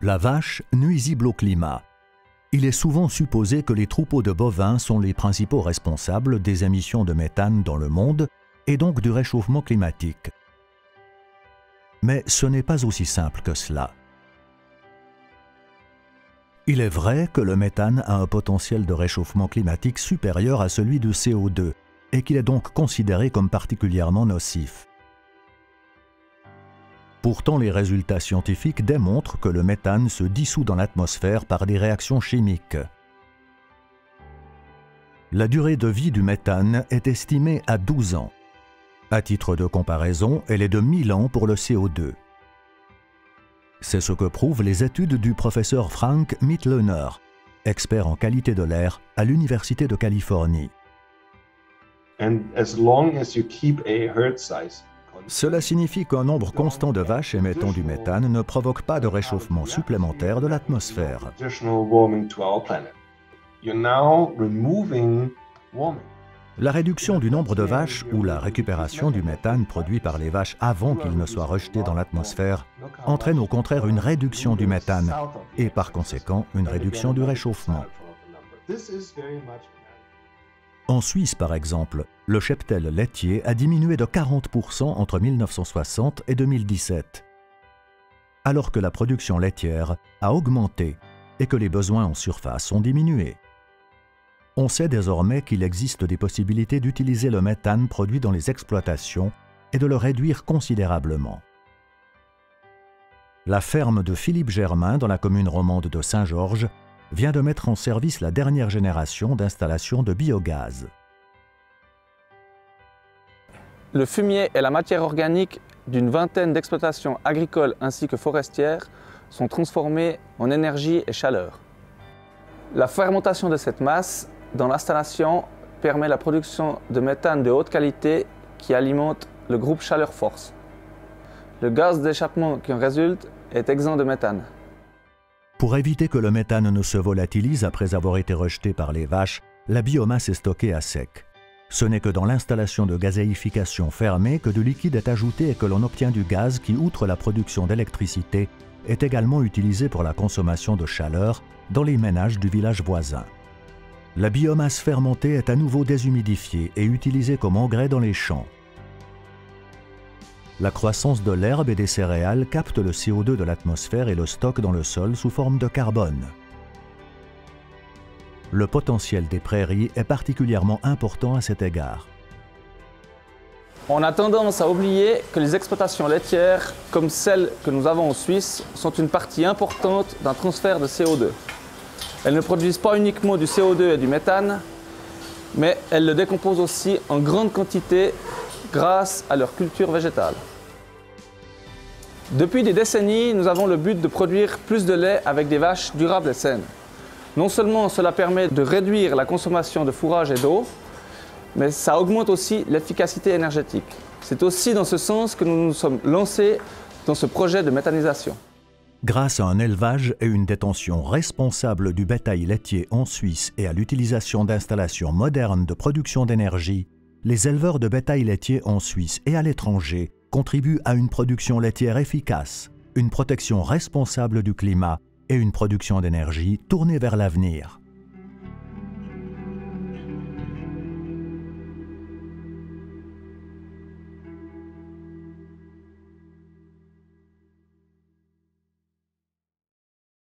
La vache, nuisible au climat. Il est souvent supposé que les troupeaux de bovins sont les principaux responsables des émissions de méthane dans le monde et donc du réchauffement climatique. Mais ce n'est pas aussi simple que cela. Il est vrai que le méthane a un potentiel de réchauffement climatique supérieur à celui du CO2 et qu'il est donc considéré comme particulièrement nocif. Pourtant, les résultats scientifiques démontrent que le méthane se dissout dans l'atmosphère par des réactions chimiques. La durée de vie du méthane est estimée à 12 ans. À titre de comparaison, elle est de 1000 ans pour le CO2. C'est ce que prouvent les études du professeur Frank Mitloehner, expert en qualité de l'air à l'Université de Californie. Cela signifie qu'un nombre constant de vaches émettant du méthane ne provoque pas de réchauffement supplémentaire de l'atmosphère. La réduction du nombre de vaches ou la récupération du méthane produit par les vaches avant qu'il ne soit rejeté dans l'atmosphère entraîne au contraire une réduction du méthane et par conséquent une réduction du réchauffement. En Suisse, par exemple, le cheptel laitier a diminué de 40% entre 1960 et 2017, alors que la production laitière a augmenté et que les besoins en surface ont diminué. On sait désormais qu'il existe des possibilités d'utiliser le méthane produit dans les exploitations et de le réduire considérablement. La ferme de Philippe Germain, dans la commune romande de Saint-Georges, vient de mettre en service la dernière génération d'installations de biogaz. Le fumier et la matière organique d'une vingtaine d'exploitations agricoles ainsi que forestières sont transformés en énergie et chaleur. La fermentation de cette masse dans l'installation permet la production de méthane de haute qualité qui alimente le groupe Chaleur Force. Le gaz d'échappement qui en résulte est exempt de méthane. Pour éviter que le méthane ne se volatilise après avoir été rejeté par les vaches, la biomasse est stockée à sec. Ce n'est que dans l'installation de gazéification fermée que du liquide est ajouté et que l'on obtient du gaz qui, outre la production d'électricité, est également utilisé pour la consommation de chaleur dans les ménages du village voisin. La biomasse fermentée est à nouveau déshumidifiée et utilisée comme engrais dans les champs. La croissance de l'herbe et des céréales capte le CO2 de l'atmosphère et le stocke dans le sol sous forme de carbone. Le potentiel des prairies est particulièrement important à cet égard. On a tendance à oublier que les exploitations laitières, comme celles que nous avons en Suisse, sont une partie importante d'un transfert de CO2. Elles ne produisent pas uniquement du CO2 et du méthane, mais elles le décomposent aussi en grande quantité grâce à leur culture végétale. Depuis des décennies, nous avons le but de produire plus de lait avec des vaches durables et saines. Non seulement cela permet de réduire la consommation de fourrage et d'eau, mais ça augmente aussi l'efficacité énergétique. C'est aussi dans ce sens que nous nous sommes lancés dans ce projet de méthanisation. Grâce à un élevage et une détention responsable du bétail laitier en Suisse et à l'utilisation d'installations modernes de production d'énergie, les éleveurs de bétail laitier en Suisse et à l'étranger contribuent à une production laitière efficace, une protection responsable du climat et une production d'énergie tournée vers l'avenir.